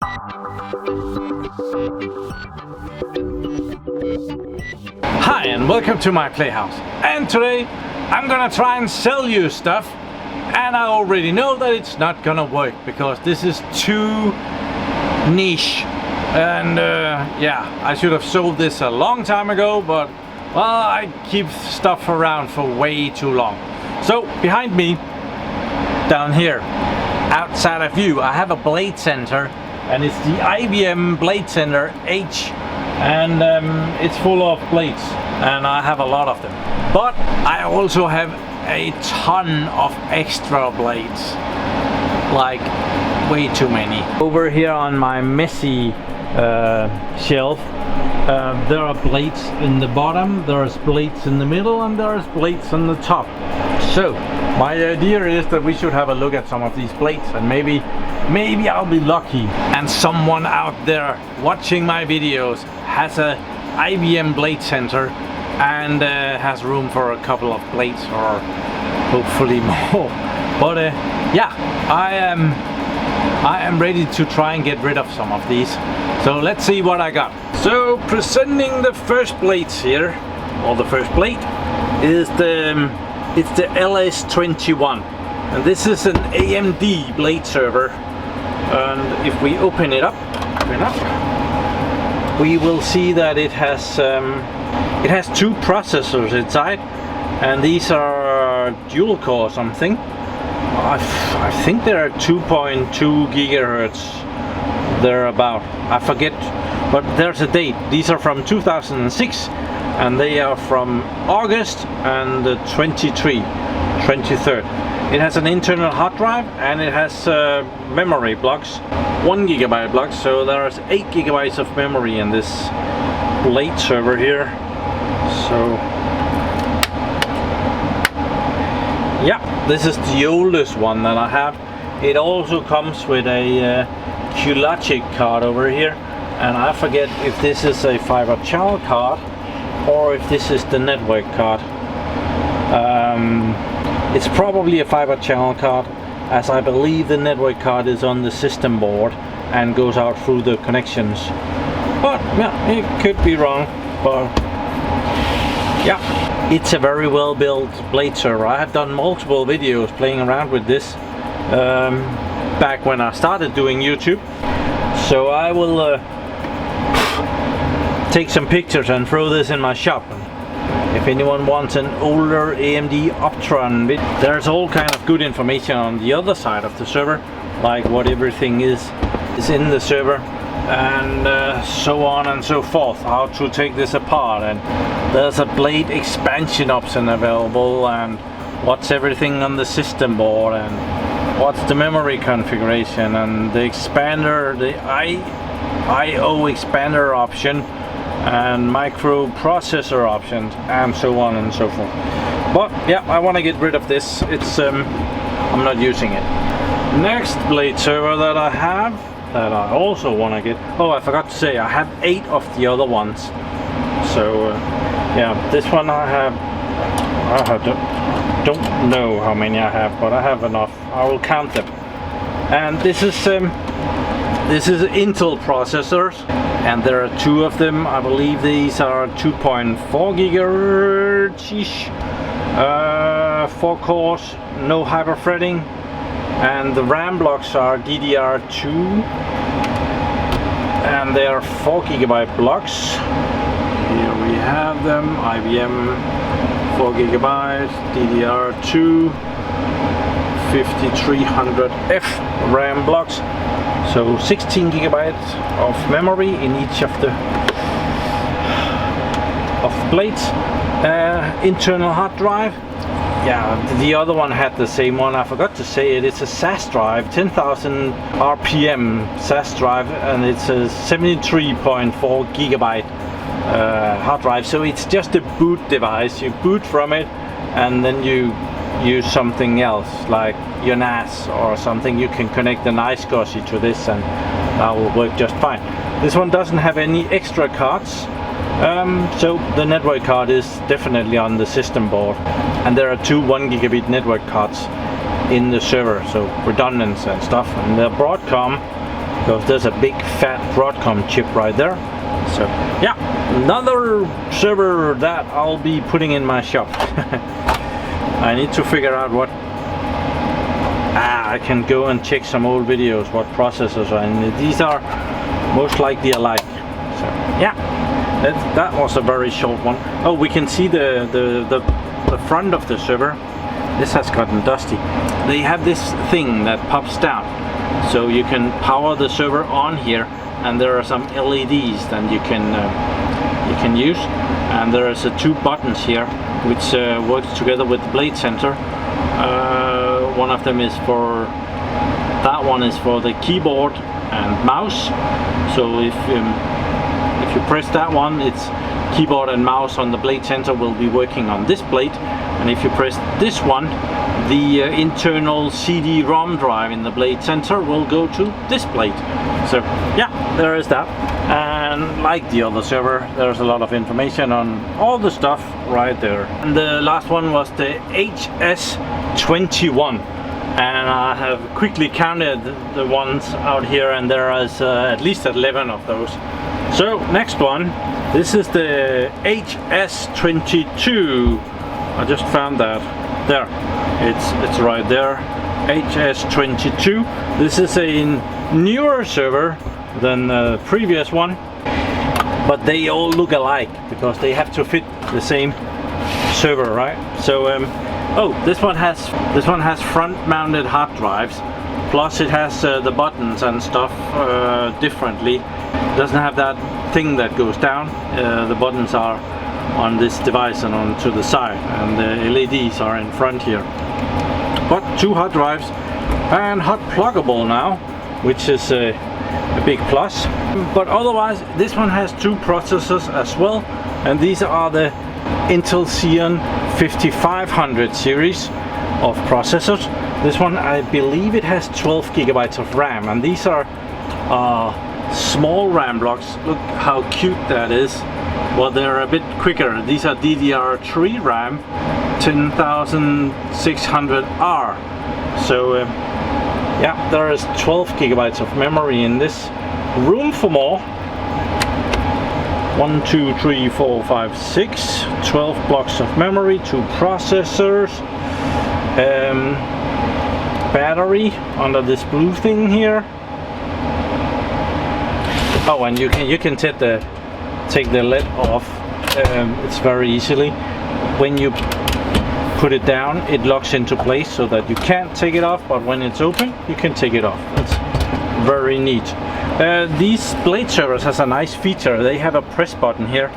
Hi and welcome to my playhouse, and today I'm gonna try and sell you stuff, and I already know that it's not gonna work because this is too niche, and yeah, I should have sold this a long time ago, but well, I keep stuff around for way too long. So behind me, down here, outside of you, I have a Blade Center, and it's the IBM Blade Center H, and it's full of blades, and I have a lot of them. But I also have a ton of extra blades, like way too many. Over here on my messy shelf, there are blades in the bottom, there's blades in the middle, and there's blades on the top. So my idea is that we should have a look at some of these blades, and maybe I'll be lucky and someone out there watching my videos has a IBM Blade Center and has room for a couple of blades, or hopefully more. But yeah, I am ready to try and get rid of some of these. So let's see what I got. So presenting the first blades here, or the first blade, is the LS21, and this is an AMD blade server. And if we open it up, we will see that it has two processors inside, and these are dual core something. I think they're 2.2 gigahertz. They're about, I forget, but there's a date. These are from 2006, and they are from August and the 23rd. It has an internal hard drive, and it has memory blocks, 1 gigabyte blocks, so there's 8 gigabytes of memory in this Blade server here. So yeah, this is the oldest one that I have. It also comes with a Q-Logic card over here, and I forget if this is a fiber channel card or if this is the network card. It's probably a fiber channel card, as I believe the network card is on the system board and goes out through the connections. But yeah, it could be wrong. But yeah, it's a very well built blade server. I have done multiple videos playing around with this back when I started doing YouTube. So I will take some pictures and throw this in my shop. If anyone wants an older AMD Optron, there's all kind of good information on the other side of the server, like what everything is in the server, and so on and so forth, how to take this apart, and there's a blade expansion option available, and what's everything on the system board, and what's the memory configuration, and the expander, the I/O expander option, and microprocessor options, and so on and so forth. But yeah, I want to get rid of this. It's I'm not using it. Next blade server that I have, that I also want to get, oh, I forgot to say, I have 8 of the other ones. So yeah, this one I don't know how many I have, but I have enough. I will count them. And this is Intel processors, and there are 2 of them. I believe these are 2.4 gigahertz-ish, 4 cores, no hyperthreading, and the RAM blocks are DDR2, and they are 4 gigabyte blocks. Here we have them, IBM 4 gigabytes, DDR2, 5300F RAM blocks. So 16 gigabytes of memory in each of the blades. Internal hard drive. Yeah, the other one had the same one. I forgot to say it. It's a SAS drive, 10,000 RPM SAS drive, and it's a 73.4 gigabyte hard drive. So it's just a boot device. You boot from it, and then you use something else, like your NAS or something. You can connect the iSCSI to this, and that will work just fine. This one doesn't have any extra cards, so the network card is definitely on the system board, and there are 2 1 gigabit network cards in the server, so redundant and stuff. And the Broadcom because there's a big fat Broadcom chip right there. So yeah, another server that I'll be putting in my shop. I need to figure out what I can go and check some old videos what processors are, and these are most likely alike. So yeah, that was a very short one. Oh, we can see the front of the server. This has gotten dusty. They have this thing that pops down, so you can power the server on here, and there are some LEDs that you can use, and there is two buttons here which works together with the Blade Center. One of them is for the keyboard and mouse. So if you press that one, it's keyboard and mouse on the Blade Center will be working on this plate, and if you press this one, the internal CD-ROM drive in the Blade Center will go to this plate. So yeah, there is that. And like the other server, there's a lot of information on all the stuff right there. And the last one was the HS21, and I have quickly counted the ones out here, and there is at least 11 of those. So next one, this is the HS22. I just found that there. It's right there, HS22. This is a newer server than the previous one, but they all look alike because they have to fit the same server, right? So oh, this one has front-mounted hard drives, plus it has the buttons and stuff differently. It doesn't have that thing that goes down. The buttons are on this device and on to the side, and the LEDs are in front here. But two hard drives and hot pluggable now, which is a big plus. But otherwise, this one has two processors as well, and these are the Intel Xeon 5500 series of processors. This one, I believe it has 12 gigabytes of RAM, and these are small RAM blocks. Look how cute that is. Well, they're a bit quicker. These are DDR3 RAM 10600R. So yeah, there is 12 gigabytes of memory in this. Room for more. 1, 2, 3, 4, 5, 6. 12 blocks of memory, 2 processors. Battery under this blue thing here. Oh, and you can take the lid off. It's very easily. When you put it down, it locks into place so that you can't take it off, but when it's open, you can take it off. It's very neat. These Blade servers has a nice feature. They have a press button here,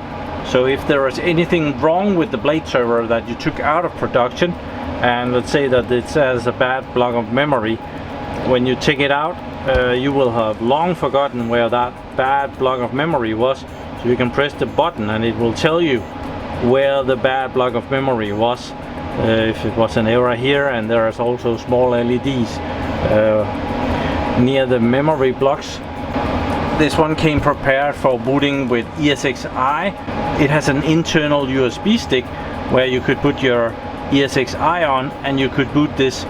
so if there is anything wrong with the Blade server that you took out of production, and let's say that it has a bad block of memory, when you take it out, you will have long forgotten where that bad block of memory was. So you can press the button and it will tell you where the bad block of memory was. If it was an error here, and there is also small LEDs near the memory blocks. This one came prepared for booting with ESXi. It has an internal USB stick where you could put your ESXi on, and you could boot this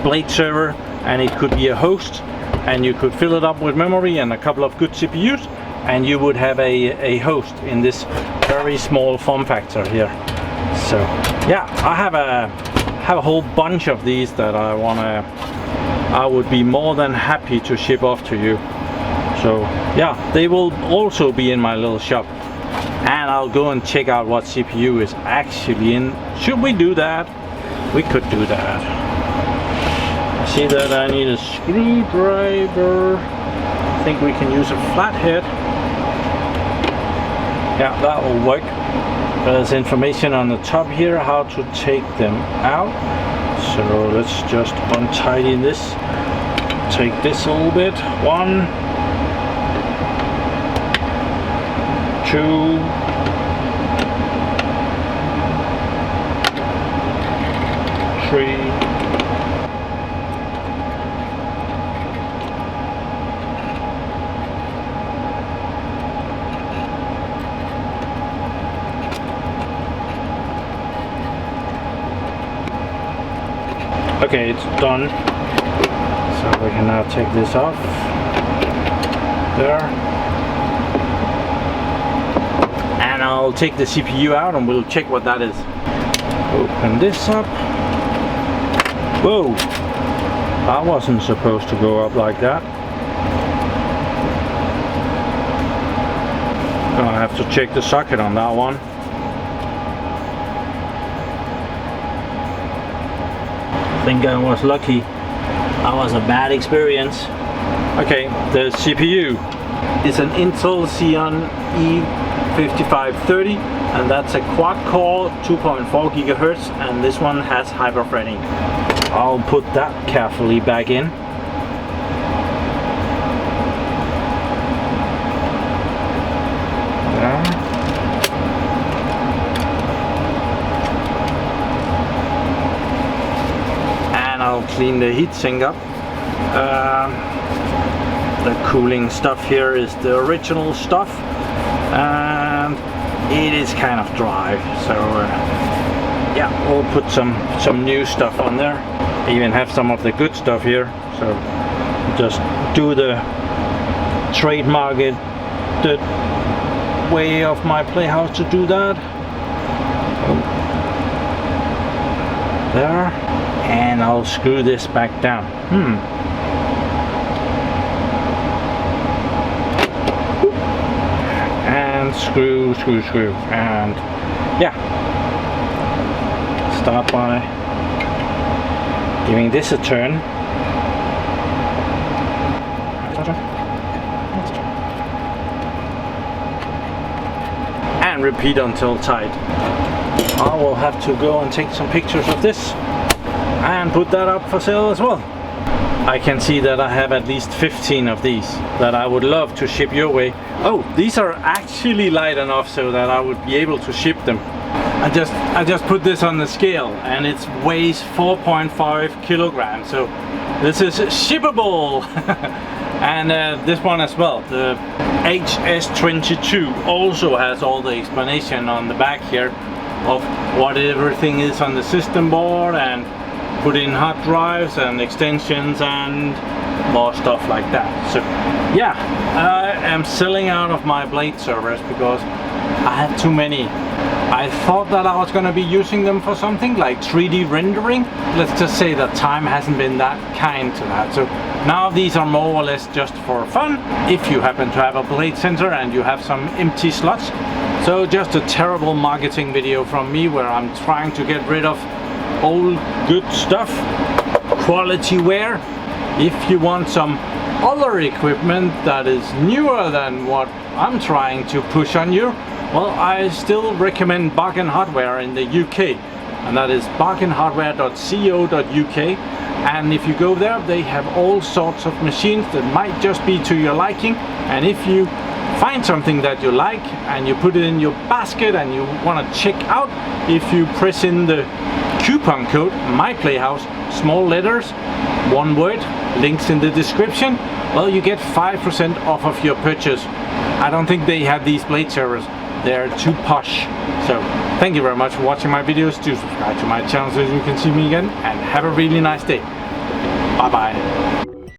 Blade server, and it could be a host, and you could fill it up with memory and a couple of good CPUs, and you would have a host in this very small form factor here. So yeah, I have a whole bunch of these that I would be more than happy to ship off to you. So yeah, they will also be in my little shop, and I'll go and check out what CPU is actually in. Should we do that? We could do that. I see that I need a screwdriver. I think we can use a flathead. Yeah, that will work. There's information on the top here how to take them out. So let's just untidy this. Take this a little bit. 1, 2, 3. Okay, it's done. So we can now take this off. There. And I'll take the CPU out and we'll check what that is. Open this up. Whoa! That wasn't supposed to go up like that. I have to check the socket on that one. I think I was lucky. That was a bad experience. Okay, the CPU is an Intel Xeon E5530, and that's a quad-core 2.4 GHz, and this one has hyper-threading. I'll put that carefully back in. There. And I'll clean the heatsink up. The cooling stuff here is the original stuff, and it is kind of dry, so yeah, we'll put some new stuff on there. I even have some of the good stuff here, so just do the trademarked way of my PlayHouse to do that. There, and I'll screw this back down. And screw, and yeah, start by giving this a turn. And repeat until tight. I will have to go and take some pictures of this and put that up for sale as well. I can see that I have at least 15 of these that I would love to ship your way. Oh, these are actually light enough so that I would be able to ship them. I just put this on the scale and it weighs 4.5 kilograms, so this is shippable. And this one as well, the HS22, also has all the explanation on the back here of what everything is on the system board, and put in hard drives and extensions and more stuff like that. So yeah, I am selling out of my Blade servers because I have too many. I thought that I was going to be using them for something like 3D rendering. Let's just say that time hasn't been that kind to that. So now these are more or less just for fun, if you happen to have a Blade Center and you have some empty slots. So just a terrible marketing video from me where I'm trying to get rid of old good stuff, quality wear. If you want some other equipment that is newer than what I'm trying to push on you, well, I still recommend Bargain Hardware in the UK, and that is bargainhardware.co.uk. and if you go there, they have all sorts of machines that might just be to your liking, and if you find something that you like and you put it in your basket and you want to check out, if you press in the coupon code MyPlayHouse, small letters, one word, links in the description, well, you get 5% off of your purchase. I don't think they have these Blade servers, they're too posh. So thank you very much for watching my videos. Do subscribe to my channel so you can see me again, and have a really nice day. Bye bye.